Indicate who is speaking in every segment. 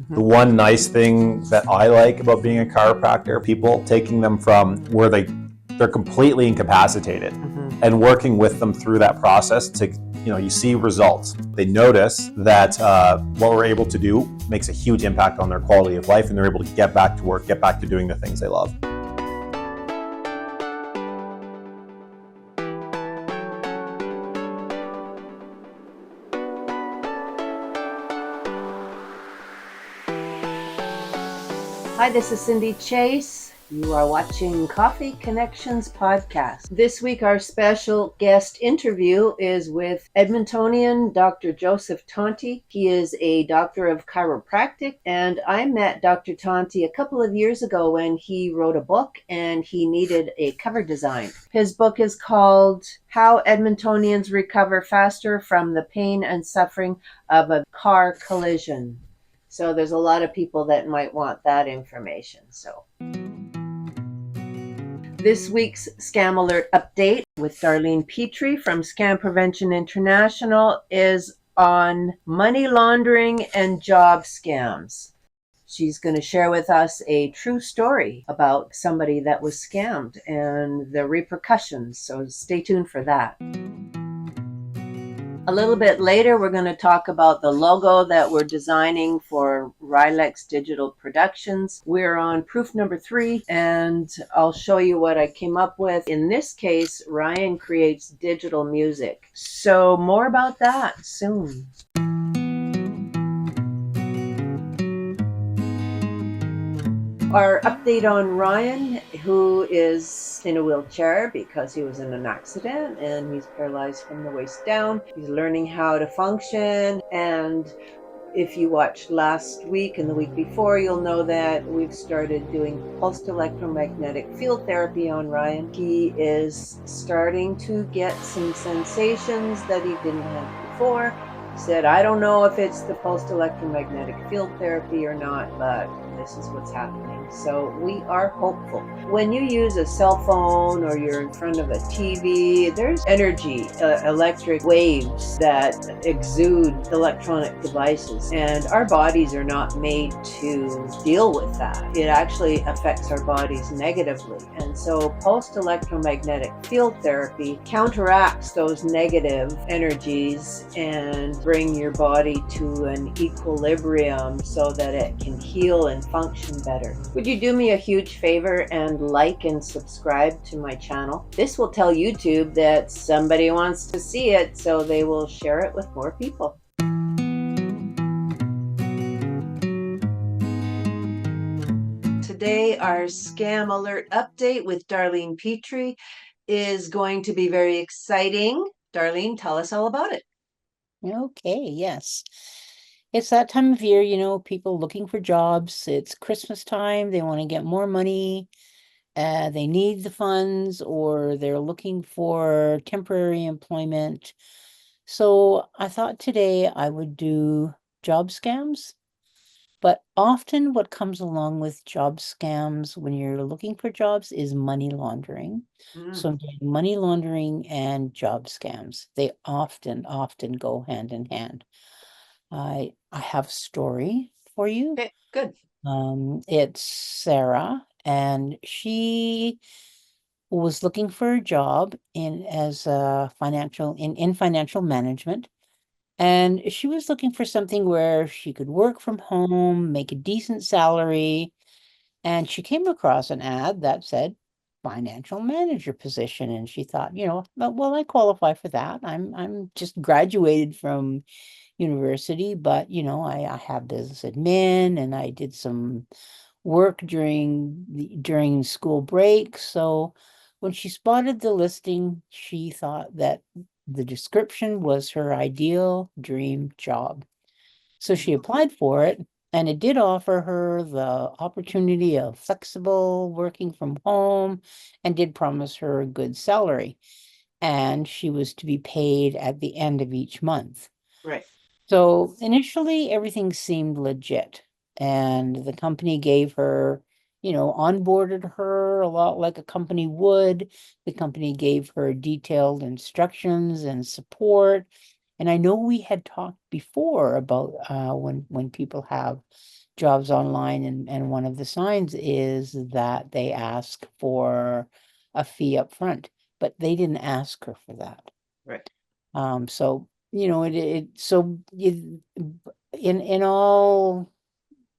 Speaker 1: The one nice thing that I like about being a chiropractor, people taking them from where they're completely incapacitated and working with them through that process to, you see results. They notice that what we're able to do makes a huge impact on their quality of life, and they're able to get back to work, get back to doing the things they love.
Speaker 2: Hi, this is Cindy Chase. You are watching Coffee Connections podcast. This week, our special guest interview is with Edmontonian Dr. Joseph Tanti. He is a doctor of chiropractic, and I met Dr. Tanti a couple of years ago when he wrote a book and he needed a cover design. His book is called How Edmontonians Recover Faster from the Pain and Suffering of a Car Collision. So there's a lot of people that might want that information. So this week's Scam Alert update with Darlene Petrie from Scam Prevention International is on money laundering and job scams. She's going to share with us a true story about somebody that was scammed and the repercussions. So stay tuned for that. A little bit later, we're going to talk about the logo that we're designing for Rylex Digital Productions. We're on proof number 3, and I'll show you what I came up with. In this case, Ryan creates digital music. So more about that soon. Our update on Ryan, who is in a wheelchair because he was in an accident and he's paralyzed from the waist down. He's learning how to function, and if you watched last week and the week before, you'll know that we've started doing pulsed electromagnetic field therapy on Ryan. He is starting to get some sensations that he didn't have before. He said, I don't know if it's the pulsed electromagnetic field therapy or not, but this is what's happening. So we are hopeful. When you use a cell phone or you're in front of a TV, there's energy, electric waves that exude electronic devices, and our bodies are not made to deal with that. It actually affects our bodies negatively. And so pulsed electromagnetic field therapy counteracts those negative energies and bring your body to an equilibrium so that it can heal and function better. Would you do me a huge favor and like and subscribe to my channel? This will tell YouTube that somebody wants to see it, so they will share it with more people. Today, our Scam Alert update with Darlene Petrie is going to be very exciting. Darlene, tell us all about it.
Speaker 3: Okay, yes. It's that time of year, people looking for jobs. It's Christmas time. They want to get more money. They need the funds, or they're looking for temporary employment. So I thought today I would do job scams. But often what comes along with job scams when you're looking for jobs is money laundering. So I'm doing money laundering and job scams. They often go hand in hand. I have a story for you.
Speaker 2: Okay, good.
Speaker 3: It's Sarah, and she was looking for a job in financial management. And she was looking for something where she could work from home, make a decent salary. And she came across an ad that said financial manager position. And she thought, well, I qualify for that. I'm just graduated from university, but I have business admin, and I did some work during school break. So when she spotted the listing, she thought that the description was her ideal dream job. So she applied for it, and it did offer her the opportunity of flexible working from home, and did promise her a good salary. And she was to be paid at the end of each month.
Speaker 2: Right.
Speaker 3: So initially everything seemed legit, and the company gave her, onboarded her a lot like a company would. The company gave her detailed instructions and support. And I know we had talked before about when people have jobs online, and one of the signs is that they ask for a fee up front, but they didn't ask her for that.
Speaker 2: Right.
Speaker 3: So, you know, in all,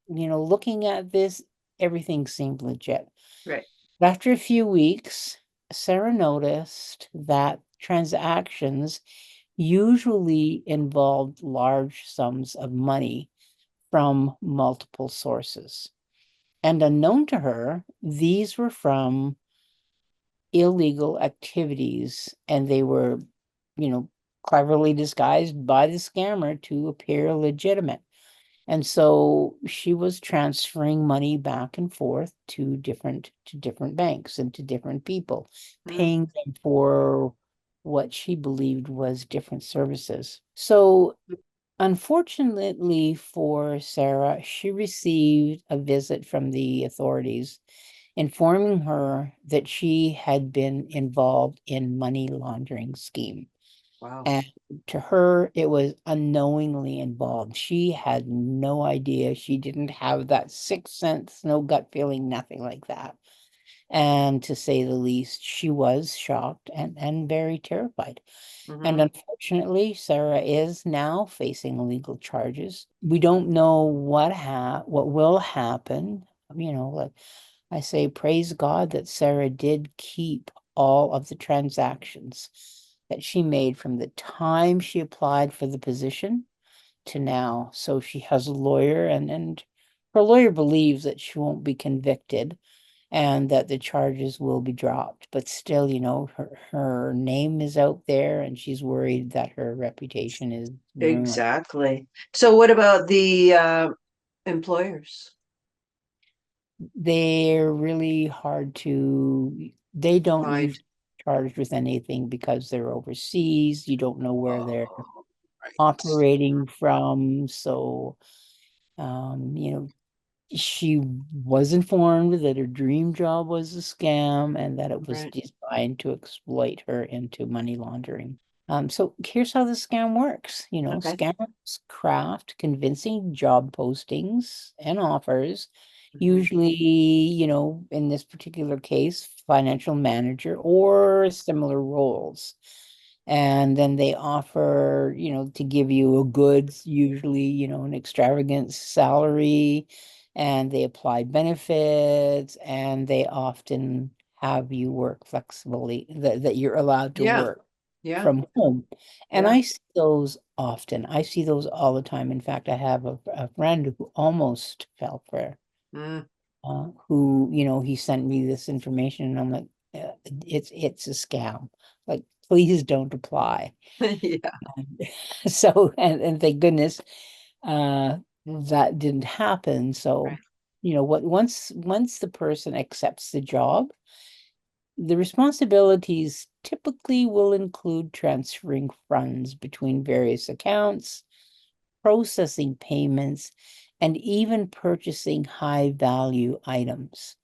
Speaker 3: you know, looking at this, everything seemed legit.
Speaker 2: Right.
Speaker 3: But after a few weeks, Sarah noticed that transactions usually involved large sums of money from multiple sources. And unknown to her, these were from illegal activities, and they were, you know, cleverly disguised by the scammer to appear legitimate. And so she was transferring money back and forth to different banks and to different people, paying them for what she believed was different services. So unfortunately for Sarah, she received a visit from the authorities informing her that she had been involved in money laundering scheme.
Speaker 2: Wow.
Speaker 3: And to her, it was unknowingly involved. She had no idea. She didn't have that sixth sense, no gut feeling, nothing like that. And to say the least, she was shocked and very terrified. And unfortunately, Sarah is now facing legal charges. We don't know what will happen. You know, like I say, praise God that Sarah did keep all of the transactions that she made from the time she applied for the position to now. So she has a lawyer, and her lawyer believes that she won't be convicted and that the charges will be dropped. But still, you know, her name is out there, and she's worried that her reputation is ruined.
Speaker 2: Exactly. So what about the employers?
Speaker 3: They're really hard to, they don't
Speaker 2: Find.
Speaker 3: usually charged with anything because they're overseas. You don't know where they're
Speaker 2: Oh, right.
Speaker 3: operating from. So, you know, she was informed that her dream job was a scam and that it was
Speaker 2: Right.
Speaker 3: designed to exploit her into money laundering. So here's how the scam works. You know,
Speaker 2: Okay.
Speaker 3: scammers craft convincing job postings and offers, usually, you know, in this particular case, financial manager or similar roles. And then they offer, you know, to give you a goods, usually, you know, an extravagant salary, and they apply benefits, and they often have you work flexibly, that you're allowed to
Speaker 2: Yeah.
Speaker 3: work
Speaker 2: Yeah.
Speaker 3: from home. And
Speaker 2: Yeah.
Speaker 3: I see those often. I see those all the time. In fact, I have a friend who almost fell for it, who, you know, he sent me this information, and I'm like, it's a scam. Like, please don't apply.
Speaker 2: Yeah.
Speaker 3: So, and thank goodness, that didn't happen. So,
Speaker 2: Right.
Speaker 3: you know what, once the person accepts the job, the responsibilities typically will include transferring funds between various accounts, processing payments, and even purchasing high value items.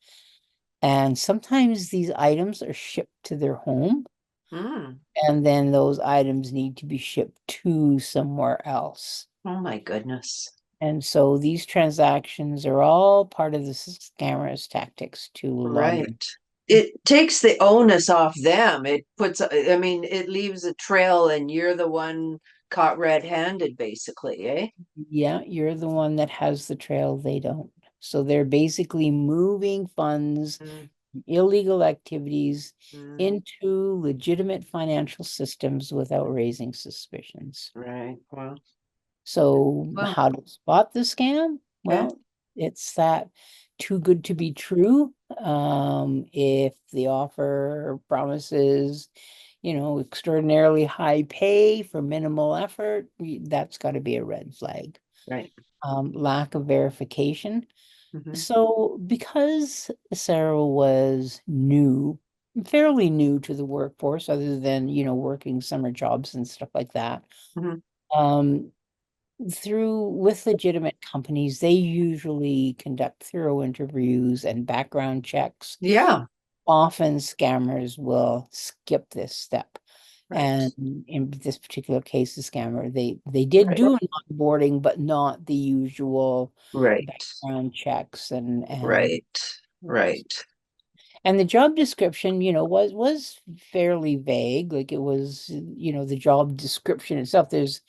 Speaker 3: And sometimes these items are shipped to their home,
Speaker 2: Mm.
Speaker 3: and then those items need to be shipped to somewhere else.
Speaker 2: Oh my goodness.
Speaker 3: And so these transactions are all part of the scammers' tactics to launder.
Speaker 2: Right. It takes the onus off them. It puts, I mean, it leaves a trail and you're the one caught red-handed, basically, eh?
Speaker 3: Yeah, you're the one that has the trail, they don't. So they're basically moving funds,
Speaker 2: Mm,
Speaker 3: illegal activities
Speaker 2: mm,
Speaker 3: into legitimate financial systems without raising suspicions.
Speaker 2: right. Well,
Speaker 3: So
Speaker 2: well,
Speaker 3: how to spot the scam?
Speaker 2: okay.
Speaker 3: Well, it's that too good to be true. If the offer promises, you know, extraordinarily high pay for minimal effort, that's got to be a red flag.
Speaker 2: Right.
Speaker 3: Lack of verification.
Speaker 2: Mhm.
Speaker 3: So because Sarah was fairly new to the workforce, other than, you know, working summer jobs and stuff like that,
Speaker 2: Mhm.
Speaker 3: um, with legitimate companies, they usually conduct thorough interviews and background checks.
Speaker 2: Yeah.
Speaker 3: Often scammers will skip this step.
Speaker 2: Right.
Speaker 3: And in this particular case, the scammer, they did
Speaker 2: Right.
Speaker 3: do an onboarding, but not the usual
Speaker 2: Right.
Speaker 3: background checks and
Speaker 2: Right.
Speaker 3: and the job description, was fairly vague. Like it was, the job description itself. There's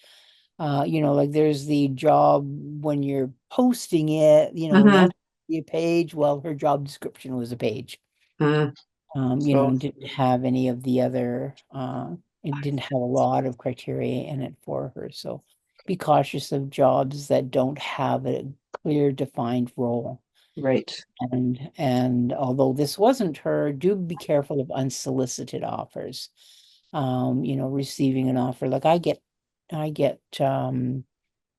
Speaker 3: like there's the job when you're posting it, that's a page. Well, her job description was a page.
Speaker 2: Mm.
Speaker 3: And didn't have any of the other, it didn't have a lot of criteria in it for her. So be cautious of jobs that don't have a clear defined role.
Speaker 2: Right.
Speaker 3: And although this wasn't her, do be careful of unsolicited offers. Receiving an offer. Like I get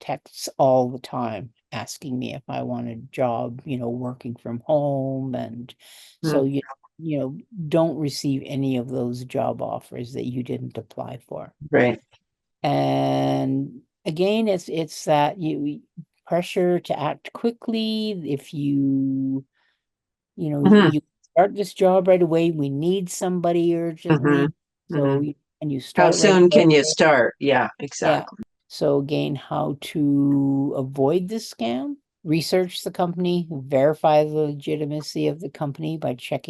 Speaker 3: texts all the time asking me if I want a job, working from home. And so, don't receive any of those job offers that you didn't apply for.
Speaker 2: Right.
Speaker 3: And again, it's that pressure to act quickly. If you start this job right away, we need somebody urgently. So and you start.
Speaker 2: How soon can you start? Yeah, exactly.
Speaker 3: Yeah. So again, how to avoid this scam? Research the company, verify the legitimacy of the company by check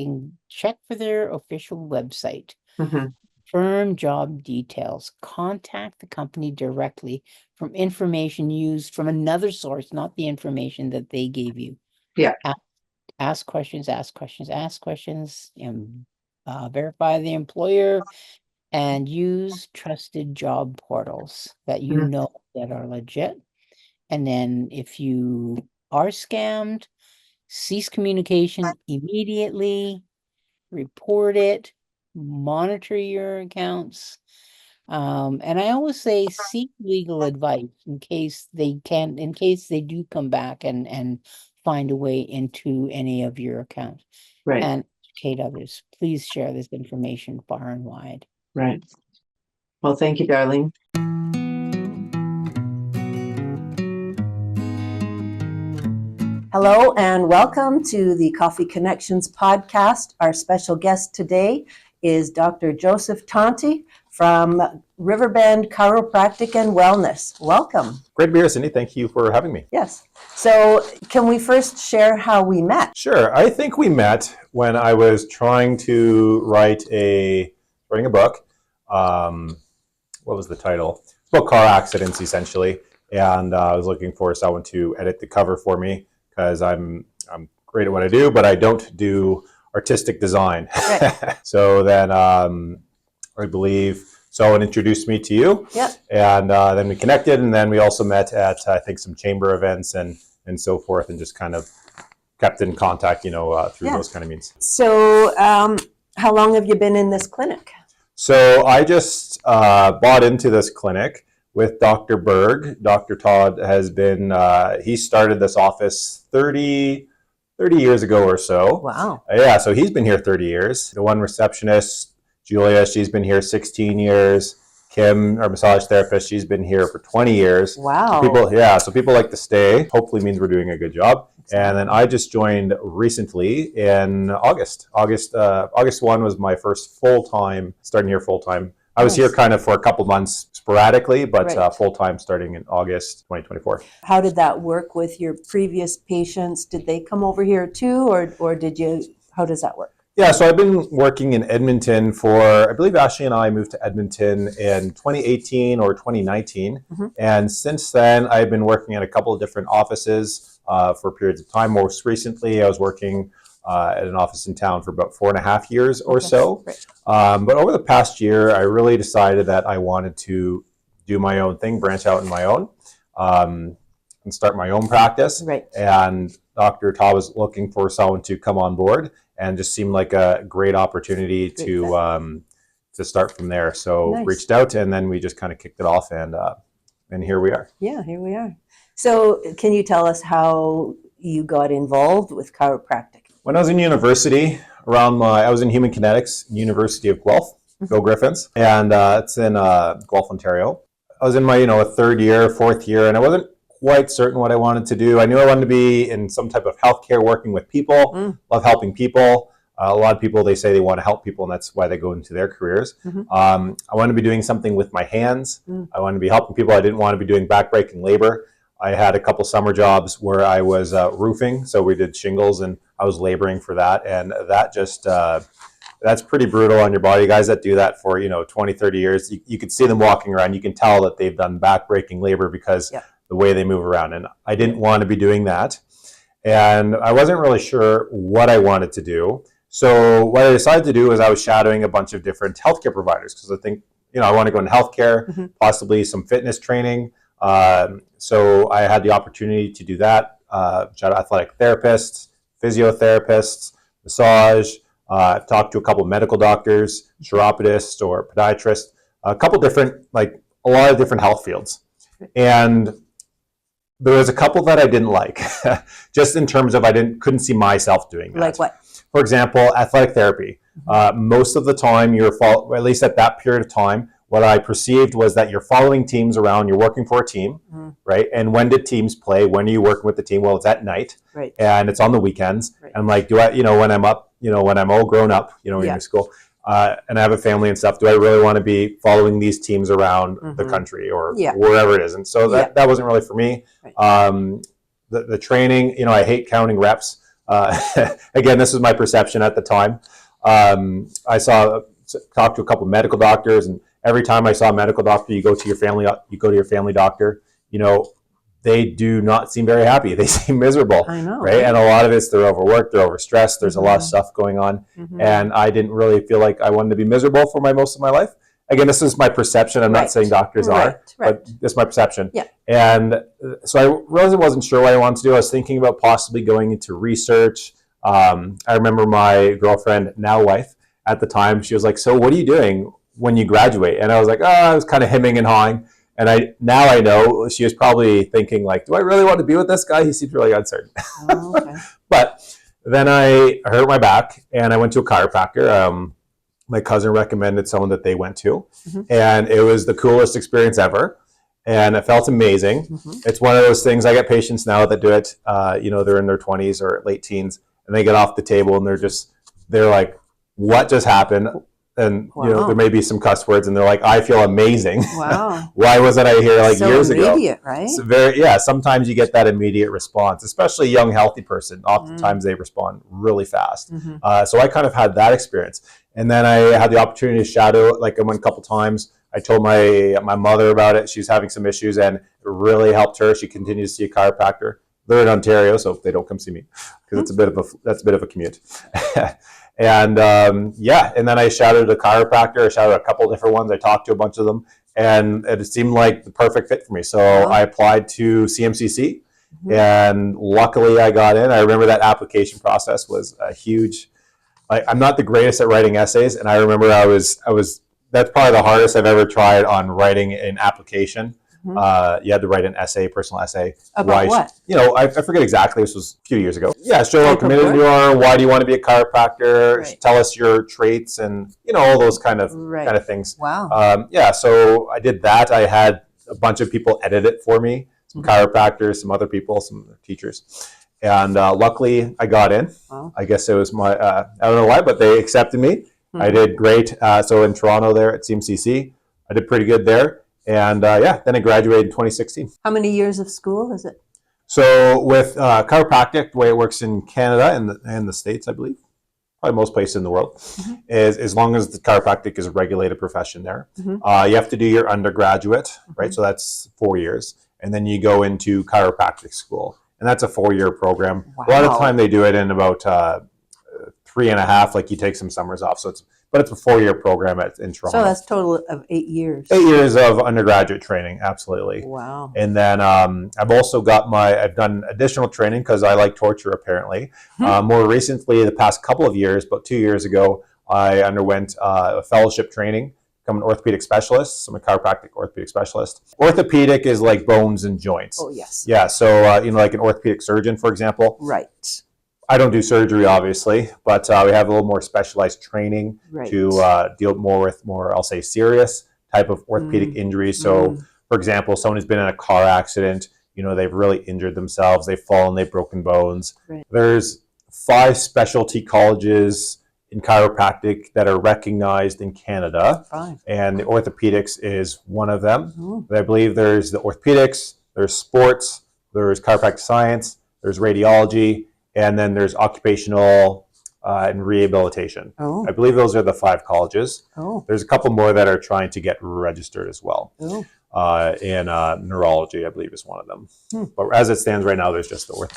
Speaker 3: for their official website. Firm job details. Contact the company directly from information used from another source, not the information that they gave you.
Speaker 2: Yeah.
Speaker 3: Ask questions, and verify the employer, and use trusted job portals that that are legit. And then if you are scammed, cease communication immediately, report it, monitor your accounts. And I always say seek legal advice in case they do come back and find a way into any of your accounts.
Speaker 2: Right.
Speaker 3: And educate others. Please share this information far and wide.
Speaker 2: Right. Well, thank you, darling. Hello and welcome to the Coffee Connections podcast. Our special guest today is Dr. Joseph Tanti from Riverbend Chiropractic and Wellness. Welcome.
Speaker 1: Great to be here, Cindy. Thank you for having me.
Speaker 2: Yes. So can we first share how we met?
Speaker 1: Sure. I think we met when I was trying to writing a book. What was the title? About car accidents, essentially. And I was looking for someone to edit the cover for me because I'm great at what I do, but I don't do artistic design. Right. So then I believe someone introduced me to you.
Speaker 2: Yep.
Speaker 1: And then we connected, and then we also met at, I think, some chamber events and so forth, and just kind of kept in contact, through those kind of means.
Speaker 2: So how long have you been in this clinic?
Speaker 1: So I just bought into this clinic with Dr. Berg. Dr. Todd has been, he started this office 30 years ago or so.
Speaker 2: Wow.
Speaker 1: Yeah, so he's been here 30 years. The one receptionist, Julia, she's been here 16 years. Kim, our massage therapist, she's been here for 20 years.
Speaker 2: Wow.
Speaker 1: So people like to stay. Hopefully means we're doing a good job. And then I just joined recently in August. August 1 was my first starting here full-time. I was here kind of for a couple months sporadically, but full-time starting in August 2024.
Speaker 2: How did that work with your previous patients? Did they come over here too, or how does that work?
Speaker 1: Yeah, so I've been working in Edmonton I believe Ashley and I moved to Edmonton in 2018 or 2019. And since then, I've been working at a couple of different offices for periods of time. Most recently, I was working at an office in town for about 4.5 years or so. Right. But over the past year, I really decided that I wanted to do my own thing, branch out on my own, and start my own practice.
Speaker 2: Right.
Speaker 1: And Dr. Todd was looking for someone to come on board, and just seemed like a great opportunity to start from there. So reached out, and then we just kind of kicked it off, and here we are.
Speaker 2: Yeah, here we are. So can you tell us how you got involved with chiropractic?
Speaker 1: When I was in university, I was in human kinetics, University of Guelph, go Griffins, and it's in Guelph, Ontario. I was in my fourth year, and I wasn't quite certain what I wanted to do. I knew I wanted to be in some type of healthcare, working with people, love helping people. A lot of people, they say they want to help people, and that's why they go into their careers. I want to be doing something with my hands. I want to be helping people. I didn't want to be doing backbreaking labor. I had a couple summer jobs where I was roofing, so we did shingles, and I was laboring for that, and that just that's pretty brutal on your body. Guys that do that for 20, 30 years, you can see them walking around. You can tell that they've done backbreaking labor because the way they move around, and I didn't want to be doing that, and I wasn't really sure what I wanted to do. So what I decided to do is I was shadowing a bunch of different healthcare providers because I think, I want to go into healthcare, possibly some fitness training. So I had the opportunity to do that. Shadow athletic therapists, physiotherapists, massage. I've talked to a couple of medical doctors, chiropodists or podiatrists, a couple different, a lot of different health fields. And there was a couple that I didn't like, just in terms of couldn't see myself doing that.
Speaker 2: Like what?
Speaker 1: For example, athletic therapy. Most of the time, at least at that period of time, what I perceived was that you're following teams around, you're working for a team, right? And when did teams play? When are you working with the team? Well, it's at night, and it's on the weekends. And I'm like, when I'm up, when I'm all grown up, in school, and I have a family and stuff, do I really want to be following these teams around the country or wherever it is? And so that wasn't really for me. The training, I hate counting reps. Again, this was my perception at the time. I talked to a couple of medical doctors, and every time I saw a medical doctor, you go to your family doctor, they do not seem very happy. They seem miserable.
Speaker 2: I know,
Speaker 1: right? And a lot of it's they're overworked, they're overstressed, there's a lot of stuff going on. And I didn't really feel like I wanted to be miserable for most of my life. Again, this is my perception. I'm not saying doctors are, but this is my perception. And so I really wasn't sure what I wanted to do. I was thinking about possibly going into research. I remember my girlfriend, now wife, at the time, she was like, so what are you doing when you graduate? And I was like, I was kind of hemming and hawing. And now I know she was probably thinking like, do I really want to be with this guy? He seems really uncertain.
Speaker 2: Oh, okay.
Speaker 1: But then I hurt my back and I went to a chiropractor. My cousin recommended someone that they went to, and it was the coolest experience ever. And it felt amazing. It's one of those things, I get patients now that do it, they're in their 20s or late teens, and they get off the table and they're like, what just happened? And there may be some cuss words, and they're like, I feel amazing. Wow. Why wasn't I here years ago?
Speaker 2: Immediate, right?
Speaker 1: Sometimes you get that immediate response, especially a young, healthy person. Oftentimes they respond really fast. So I kind of had that experience. And then I had the opportunity to shadow, I went a couple times. I told my mother about it. She's having some issues, and it really helped her. She continues to see a chiropractor. They're in Ontario, so they don't come see me because that's a bit of a commute. And and then I shadowed a chiropractor. I shadowed a couple different ones. I talked to a bunch of them, and it seemed like the perfect fit for me. So I applied to CMCC, and luckily I got in. I remember that application process was a huge. I'm not the greatest at writing essays, and I remember I was. That's probably the hardest I've ever tried on writing an application. You had to write an essay, personal essay.
Speaker 2: About what?
Speaker 1: I forget exactly. This was a few years ago. Yeah, show how committed you are. Why do you want to be a chiropractor? Right. Tell us your traits and, all those kind of things.
Speaker 2: Wow.
Speaker 1: So I did that. I had a bunch of people edit it for me, some chiropractors, some other people, some teachers. And luckily I got in. Wow. I guess it was I don't know why, but they accepted me. I did great. So in Toronto there at CMCC, I did pretty good there. And then I graduated in 2016.
Speaker 2: How many years of school is it?
Speaker 1: So with chiropractic, the way it works in Canada and the States, I believe, probably most places in the world, is as long as the chiropractic is a regulated profession there, you have to do your undergraduate, right? So that's 4 years. And then you go into chiropractic school. And that's a 4-year program. Wow. A lot of the time they do it in about 3.5, like you take some summers off. But it's a 4-year program in Toronto.
Speaker 2: So that's a total of 8 years.
Speaker 1: 8 years of undergraduate training, absolutely.
Speaker 2: Wow.
Speaker 1: And then I've also got I've done additional training because I like torture, apparently. More recently, the past couple of years, about 2 years ago, I underwent a fellowship training, become an orthopedic specialist. So I'm a chiropractic orthopedic specialist. Orthopedic is like bones and joints.
Speaker 2: Oh, yes.
Speaker 1: Yeah, so like an orthopedic surgeon, for example.
Speaker 2: Right.
Speaker 1: I don't do surgery, obviously, but we have a little more specialized training to deal with more, I'll say, serious type of orthopedic injuries. So, for example, someone who's been in a car accident, they've really injured themselves, they've fallen, they've broken bones. Right. There's 5 specialty colleges in chiropractic that are recognized in Canada.
Speaker 2: 5.
Speaker 1: And the orthopedics is one of them.
Speaker 2: Mm.
Speaker 1: I believe there's the orthopedics, there's sports, there's chiropractic science, there's radiology, and then there's occupational and rehabilitation.
Speaker 2: Oh.
Speaker 1: I believe those are the 5 colleges.
Speaker 2: Oh.
Speaker 1: There's a couple more that are trying to get registered as well.
Speaker 2: Oh.
Speaker 1: And neurology, I believe, is one of them.
Speaker 2: Hmm.
Speaker 1: But as it stands right now, there's just the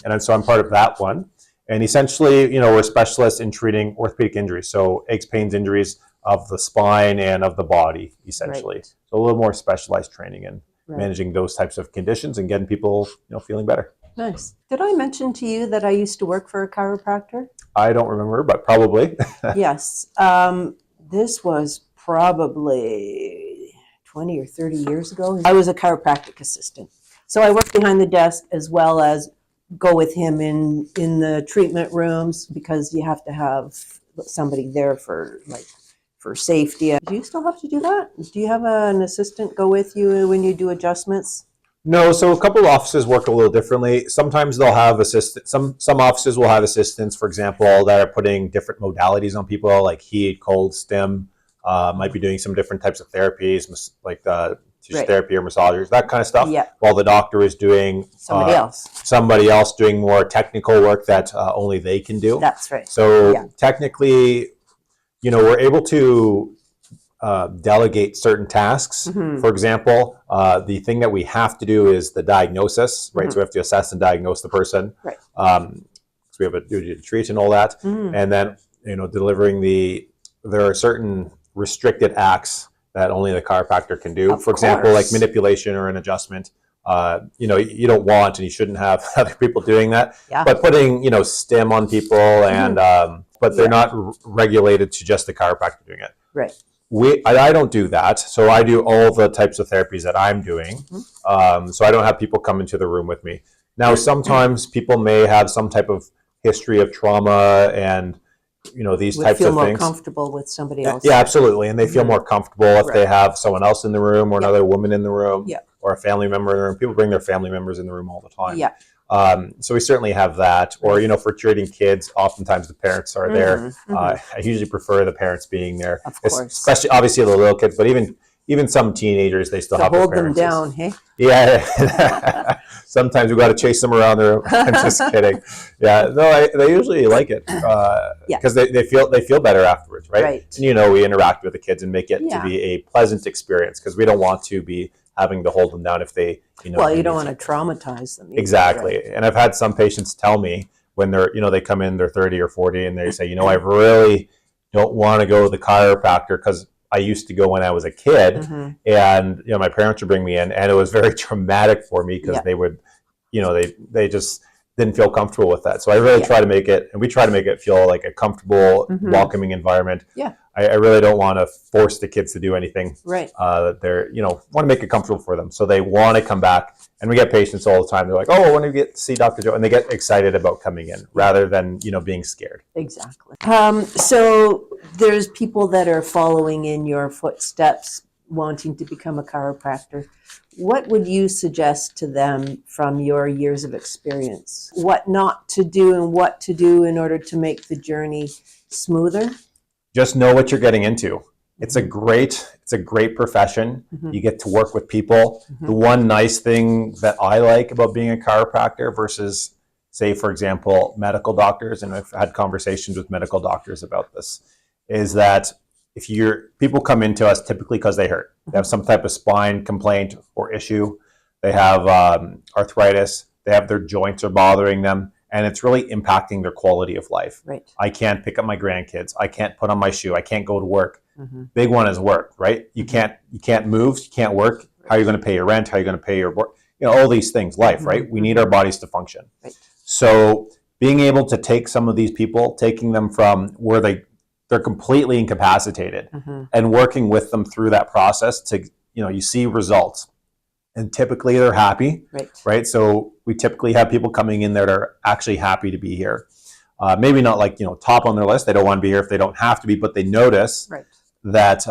Speaker 1: and so I'm part of that one. And essentially, we're specialists in treating orthopedic injuries, so aches, pains, injuries of the spine and of the body, essentially.
Speaker 2: Right.
Speaker 1: So a little more specialized training in
Speaker 2: Right.
Speaker 1: managing those types of conditions and getting people, feeling better.
Speaker 2: Nice. Did I mention to you that I used to work for a chiropractor?
Speaker 1: I don't remember, but probably.
Speaker 2: Yes. This was probably 20 or 30 years ago. I was a chiropractic assistant. So I worked behind the desk as well as go with him in the treatment rooms, because you have to have somebody there for safety. Do you still have to do that? Do you have an assistant go with you when you do adjustments?
Speaker 1: No, so a couple of offices work a little differently. Sometimes they'll have assistants. Some offices will have assistants, for example, that are putting different modalities on people, like heat, cold, stim. Might be doing some different types of therapies, like tissue
Speaker 2: Right.
Speaker 1: therapy or massagers, that kind of stuff.
Speaker 2: Yeah.
Speaker 1: While the doctor is doing somebody else doing more technical work that only they can do.
Speaker 2: That's right.
Speaker 1: So
Speaker 2: Yeah.
Speaker 1: technically, we're able to delegate certain tasks.
Speaker 2: Mhm.
Speaker 1: For example, the thing that we have to do is the diagnosis, right?
Speaker 2: Mhm.
Speaker 1: So we have to assess and diagnose the person.
Speaker 2: Right.
Speaker 1: So we have a duty to treat and all that.
Speaker 2: Mhm.
Speaker 1: And then, delivering there are certain restricted acts that only the chiropractor can do.
Speaker 2: Of
Speaker 1: For example, like
Speaker 2: course.
Speaker 1: manipulation or an adjustment. You don't want and you shouldn't have other people doing that.
Speaker 2: Yeah.
Speaker 1: But putting, stim on people and, but they're not regulated to just the chiropractor doing it.
Speaker 2: Right.
Speaker 1: I don't do that. So I do all the types of therapies that I'm doing. So I don't have people come into the room with me. Now, sometimes people may have some type of history of trauma and, these
Speaker 2: Would
Speaker 1: types
Speaker 2: feel
Speaker 1: of
Speaker 2: more
Speaker 1: things.
Speaker 2: comfortable with somebody else.
Speaker 1: Yeah, absolutely. And they feel more comfortable if they
Speaker 2: Right.
Speaker 1: have someone else in the room or another woman in the room
Speaker 2: Yeah.
Speaker 1: or a family member in the room. People bring their family members in the room all the time.
Speaker 2: Yeah.
Speaker 1: So we certainly have that. Or, for treating kids, oftentimes the parents are there.
Speaker 2: Mhm, mhm.
Speaker 1: I usually prefer the parents being there.
Speaker 2: Of course.
Speaker 1: Especially, obviously, the little kids, but even some teenagers, they still
Speaker 2: To
Speaker 1: have their
Speaker 2: hold them
Speaker 1: parents.
Speaker 2: down, hey?
Speaker 1: Yeah. Sometimes we got to chase them around the room. I'm just kidding. Yeah. No, they usually like it because they feel better afterwards, right?
Speaker 2: Right.
Speaker 1: And, we interact with the kids and make it
Speaker 2: Yeah.
Speaker 1: to be a pleasant experience because we don't want to be having to hold them down if they,
Speaker 2: Well, you
Speaker 1: they
Speaker 2: don't
Speaker 1: need
Speaker 2: want to traumatize them either,
Speaker 1: Exactly.
Speaker 2: right?
Speaker 1: And I've had some patients tell me when they're, they come in, they're 30 or 40 and they say, I really don't want to go to the chiropractor because I used to go when I was a kid
Speaker 2: Mhm.
Speaker 1: and, my parents would bring me in and it was very traumatic for me because
Speaker 2: Yeah.
Speaker 1: they would, they just didn't feel comfortable with that. So I really try to make it, and we try to make it feel like a comfortable,
Speaker 2: Mhm.
Speaker 1: welcoming environment.
Speaker 2: Yeah.
Speaker 1: I really don't want to force the kids to do anything
Speaker 2: Right.
Speaker 1: that they're, want to make it comfortable for them. So they want to come back. And we get patients all the time. They're like, oh, I want to get to see Dr. Joe. And they get excited about coming in rather than, being scared.
Speaker 2: Exactly. So there's people that are following in your footsteps, wanting to become a chiropractor. What would you suggest to them from your years of experience? What not to do and what to do in order to make the journey smoother?
Speaker 1: Just know what you're getting into. It's a great profession.
Speaker 2: Mhm.
Speaker 1: You get to work with people.
Speaker 2: Mhm.
Speaker 1: The one nice thing that I like about being a chiropractor versus, say, for example, medical doctors, and I've had conversations with medical doctors about this, is that people come into us typically because they hurt. They have some type of spine complaint or issue. They have arthritis. They have their joints are bothering them. And it's really impacting their quality of life.
Speaker 2: Right.
Speaker 1: I can't pick up my grandkids. I can't put on my shoe. I can't go to work.
Speaker 2: Mhm.
Speaker 1: Big one is work, right? You can't move. You can't work. How are you going to pay your rent? How are you going to pay your work? All these things, life, right? We need our bodies to function.
Speaker 2: Right.
Speaker 1: So being able to take some of these people, taking them from where they're completely incapacitated
Speaker 2: Mhm.
Speaker 1: and working with them through that process to, you see results. And typically they're happy, right? So we typically have people coming in that are actually happy to be here. Maybe not like, top on their list. They don't want to be here if they don't have to be, but they notice that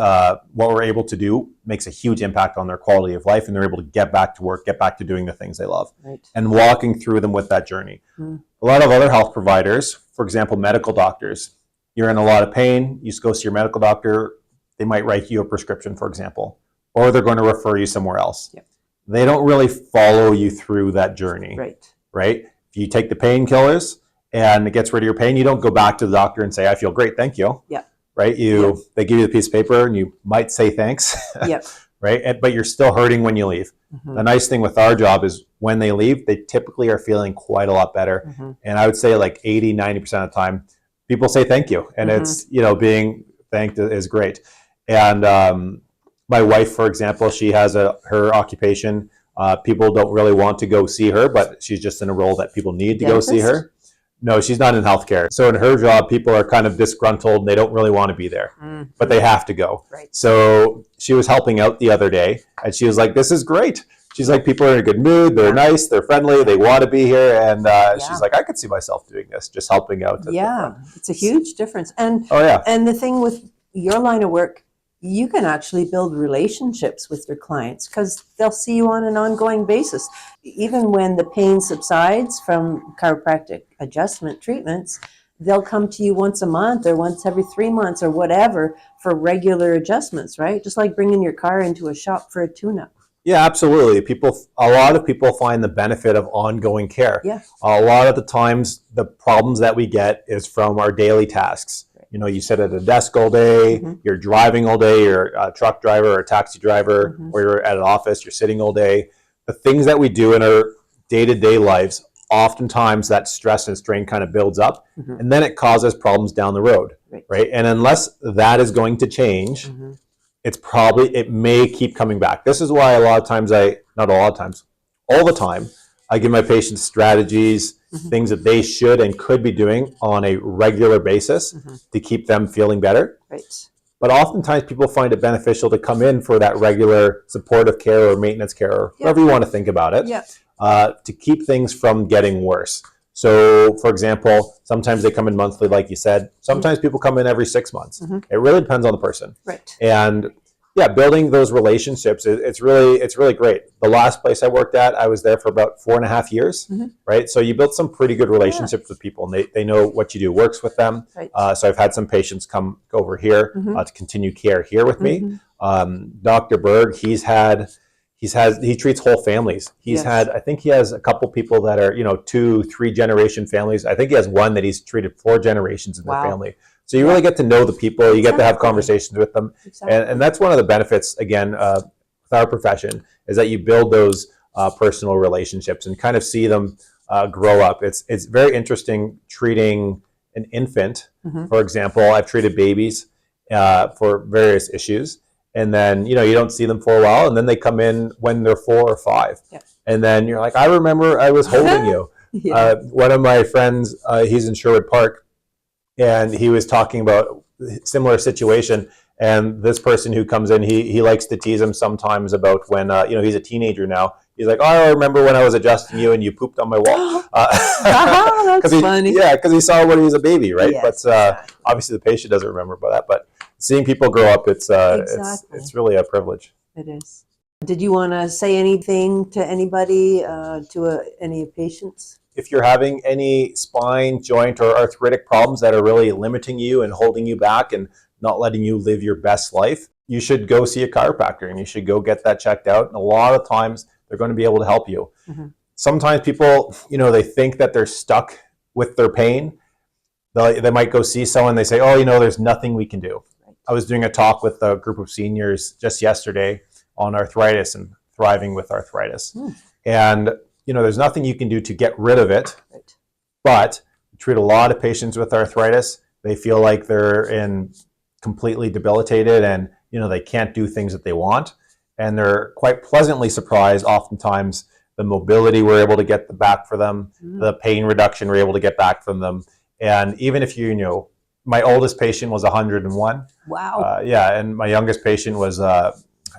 Speaker 1: what we're able to do makes a huge impact on their quality of life and they're able to get back to work, get back to doing the things they love and walking through them with that journey.
Speaker 2: Mm.
Speaker 1: A lot of other health providers, for example, medical doctors, you're in a lot of pain, you just go see your medical doctor, they might write you a prescription, for example, or they're going to refer you somewhere else.
Speaker 2: Yep.
Speaker 1: They don't really follow you through that journey, right? If you take the painkillers and it gets rid of your pain, you don't go back to the doctor and say, I feel great, thank you.
Speaker 2: Yeah.
Speaker 1: Right? They give you the piece of paper and you might say thanks.
Speaker 2: Yep.
Speaker 1: Right? But you're still hurting when you leave. The nice thing with our job is when they leave, they typically are feeling quite a lot better. And I would say like 80, 90% of the time, people say thank you. And it's, being thanked is great. And my wife, for example, she has her occupation. People don't really want to go see her, but she's just in a role that people need to go see her. No, she's not in healthcare. So in her job, people are kind of disgruntled and they don't really want to be there, but they have to go.
Speaker 2: Right.
Speaker 1: So she was helping out the other day and she was like, this is great. She's like, people are in a good mood. They're nice. They're friendly. They want to be here. And she's like, I could see myself doing this, just helping out.
Speaker 2: Yeah, it's a huge difference. And and the thing with your line of work, you can actually build relationships with your clients because they'll see you on an ongoing basis. Even when the pain subsides from chiropractic adjustment treatments, they'll come to you once a month or once every 3 months or whatever for regular adjustments, right? Just like bringing your car into a shop for a tune-up.
Speaker 1: Yeah, absolutely. A lot of people find the benefit of ongoing care.
Speaker 2: Yeah.
Speaker 1: A lot of the times, the problems that we get is from our daily tasks. You sit at a desk all day, you're driving all day, you're a truck driver or a taxi driver, or you're at an office, you're sitting all day. The things that we do in our day-to-day lives, oftentimes that stress and strain kind of builds up, and then it causes problems down the road, right? And unless that is going to change, it may keep coming back. This is why a lot of times all the time, I give my patients strategies, things that they should and could be doing on a regular basis to keep them feeling better.
Speaker 2: Right.
Speaker 1: But oftentimes people find it beneficial to come in for that regular supportive care or maintenance care, or whatever you want to think about it, to keep things from getting worse. So, for example, sometimes they come in monthly, like you said. Sometimes people come in every 6 months. It really depends on the person.
Speaker 2: Right.
Speaker 1: And building those relationships, it's really great. The last place I worked at, I was there for about 4.5 years, right? So you built some pretty good relationships with people, and they know what you do works with them.
Speaker 2: Right.
Speaker 1: So I've had some patients come over here to continue care here with me. Dr. Berg, he treats whole families. I think he has a couple people that are 2-3 generation families. I think he has one that he's treated 4 generations in their family. So you really get to know the people, you get to have conversations with them. And that's one of the benefits, again, with our profession, is that you build those personal relationships and kind of see them grow up. It's very interesting treating an infant. For example, I've treated babies for various issues. And then, you don't see them for a while, and then they come in when they're 4 or 5. And then you're like, I remember I was holding you. One of my friends, he's in Sherwood Park, and he was talking about a similar situation. And this person who comes in, he likes to tease him sometimes about when, he's a teenager now. He's like, oh, I remember when I was adjusting you and you pooped on my wall.
Speaker 2: That's funny.
Speaker 1: Yeah, because he saw when he was a baby, right? Yes. But obviously the patient doesn't remember about that. But seeing people grow up, it's really a privilege.
Speaker 2: It is. Did you want to say anything to anybody, any patients?
Speaker 1: If you're having any spine, joint, or arthritic problems that are really limiting you and holding you back and not letting you live your best life, you should go see a chiropractor and you should go get that checked out. And a lot of times they're going to be able to help you. Sometimes people, they think that they're stuck with their pain. They might go see someone, they say, oh, there's nothing we can do. I was doing a talk with a group of seniors just yesterday on arthritis and thriving with arthritis. And there's nothing you can do to get rid of it, but we treat a lot of patients with arthritis. They feel like they're completely debilitated and, they can't do things that they want. And they're quite pleasantly surprised. Oftentimes the mobility we're able to get back for them, the pain reduction we're able to get back from them. And even if my oldest patient was 101.
Speaker 2: Wow.
Speaker 1: And my youngest patient was, I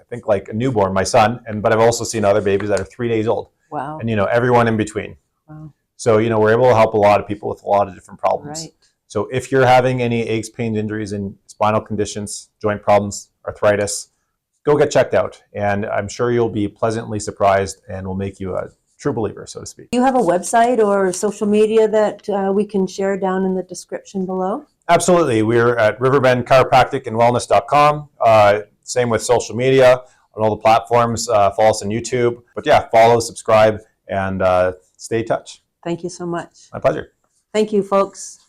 Speaker 1: think like a newborn, my son. But I've also seen other babies that are 3 days old.
Speaker 2: Wow.
Speaker 1: And, everyone in between.
Speaker 2: Wow.
Speaker 1: So, we're able to help a lot of people with a lot of different problems.
Speaker 2: Right.
Speaker 1: So if you're having any aches, pains, injuries, and spinal conditions, joint problems, arthritis, go get checked out. And I'm sure you'll be pleasantly surprised and will make you a true believer, so to speak.
Speaker 2: Do you have a website or social media that we can share down in the description below?
Speaker 1: Absolutely. We're at Riverbend Chiropractic and Wellness.com. Same with social media on all the platforms. Follow us on YouTube. But yeah, follow, subscribe, and stay in touch.
Speaker 2: Thank you so much.
Speaker 1: My pleasure.
Speaker 2: Thank you, folks.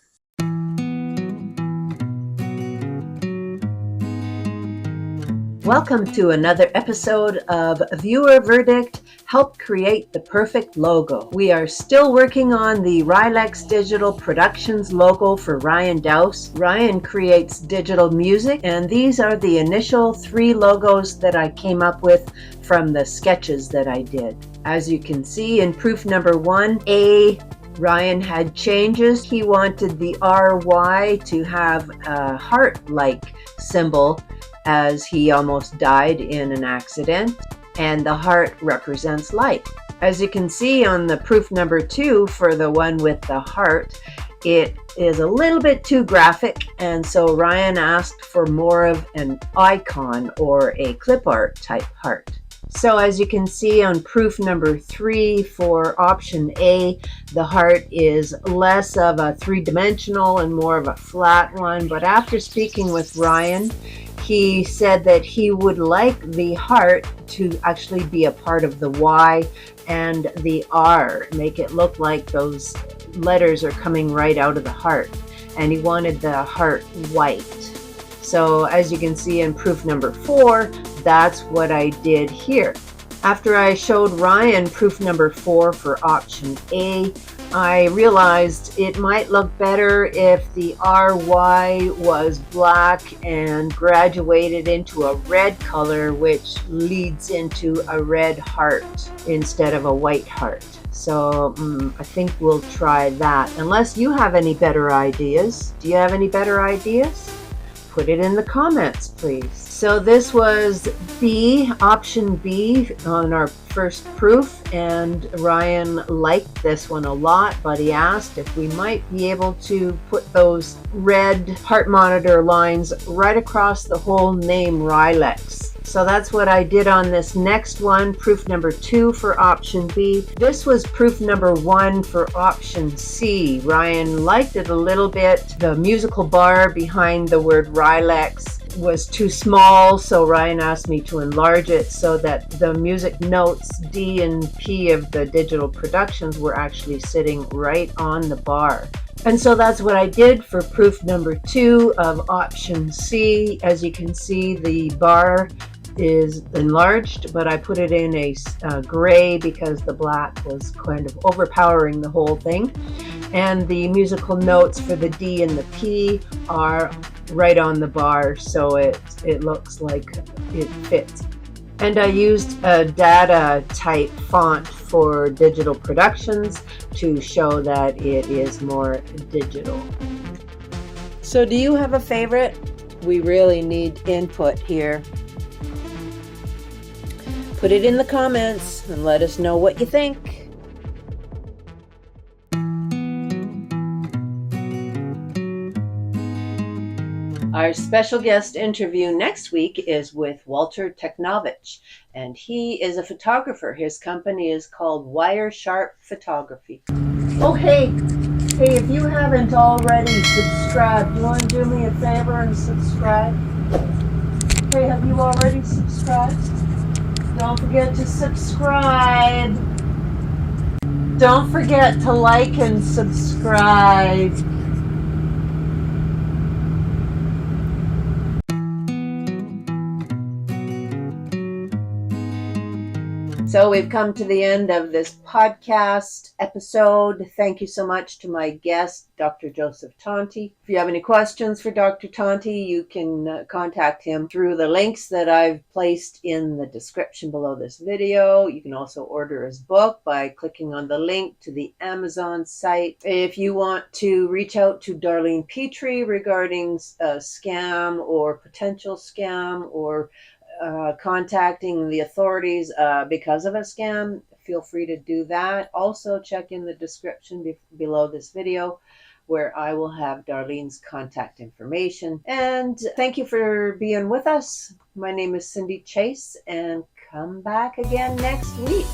Speaker 2: Welcome to another episode of Viewer Verdict, Help Create the Perfect Logo. We are still working on the 𝐈𝐧𝐼 Digital Productions logo for Ryan Dowse. Ryan creates digital music, and these are the initial 3 logos that I came up with from the sketches that I did. As you can see in proof number 1A, Ryan had changes. He wanted the RY to have a heart-like symbol, as he almost died in an accident, and the heart represents life. As you can see on the proof number 2 for the one with the heart, it is a little bit too graphic, and so Ryan asked for more of an icon or a clip art type heart. So as you can see on proof number 3 for option A, the heart is less of a 3-dimensional and more of a flat one, but after speaking with Ryan, he said that he would like the heart to actually be a part of the Y and the R, make it look like those letters are coming right out of the heart. And he wanted the heart white. So as you can see in proof number 4, that's what I did here. After I showed Ryan proof number 4 for option A, I realized it might look better if the RY was black and graduated into a red color, which leads into a red heart instead of a white heart. So I think we'll try that, unless you have any better ideas. Do you have any better ideas? Put it in the comments, please. So this was B, option B on our first proof, and Ryan liked this one a lot, but he asked if we might be able to put those red heart monitor lines right across the whole name 𝐈𝐧𝐼. So that's what I did on this next one, proof number 2 for option B. This was proof number 1 for option C. Ryan liked it a little bit. The musical bar behind the word 𝐈𝐧𝐼 was too small, so Ryan asked me to enlarge it so that the music notes D and P of the digital productions were actually sitting right on the bar. And so that's what I did for proof number 2 of option C. As you can see, the bar is enlarged, but I put it in a gray because the black was kind of overpowering the whole thing. And the musical notes for the D and the P are right on the bar, so it looks like it fits. And I used a data type font for digital productions to show that it is more digital. So do you have a favorite? We really need input here. Put it in the comments and let us know what you think. Our special guest interview next week is with Walter Technovich, and he is a photographer. His company is called Wire Sharp Photography. Oh, hey, if you haven't already subscribed, do you want to do me a favor and subscribe? Hey, have you already subscribed? Don't forget to subscribe. Don't forget to like and subscribe. So we've come to the end of this podcast episode. Thank you so much to my guest, Dr. Joseph Tanti. If you have any questions for Dr. Tanti, you can contact him through the links that I've placed in the description below this video. You can also order his book by clicking on the link to the Amazon site. If you want to reach out to Darlene Petrie regarding a scam or potential scam, or contacting the authorities because of a scam, feel free to do that. Also, check in the description below this video, where I will have Darlene's contact information. And thank you for being with us. My name is Cindy Chase, and come back again next week.